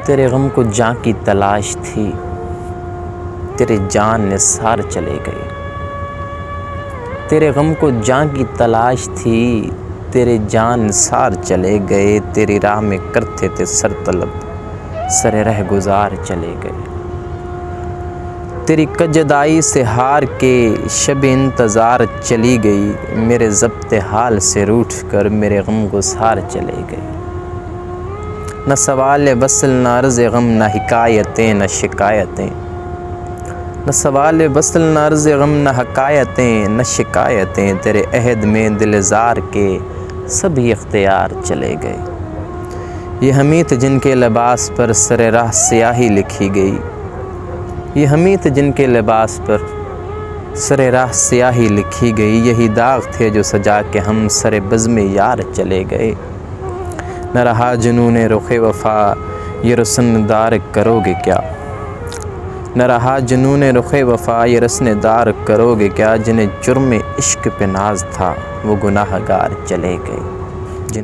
تیرے غم کو جاں کی تلاش تھی، تیرے جان نثار چلے گئے۔ تیرے غم کو جاں کی تلاش تھی، تیرے جان نثار چلے گئے۔ تیری راہ میں کرتے تھے سر طلب، سر رہ گزار چلے گئے۔ تیری کجدائی سے ہار کے شب انتظار چلی گئی، میرے ضبط حال سے روٹھ کر میرے غم گسار چلے گئے۔ نہ سوال وصل نہ عرض غم، نہ حکایتیں نہ شکایتیں، نہ سوال وصل نہ عرض غم، نہ حکایتیں نہ شکایتیں، تیرے عہد میں دل زار کے سبھی اختیار چلے گئے۔ یہ ہمیں تھے جن کے لباس پر سر راہ سیاہی لکھی گئی، یہ ہمیں تھے جن کے لباس پر سر راہ سیاہی لکھی گئی، یہی داغ تھے جو سجا کے ہم سر بزم یار چلے گئے۔ نہ رہا جنون رخ وفا، یہ رسن دار کرو گے کیا؟ نہ رہا جنون رخ وفا، یہ رسن دار کرو گے کیا؟ جنہیں جرم عشق پہ ناز تھا وہ گناہ گار چلے گئے۔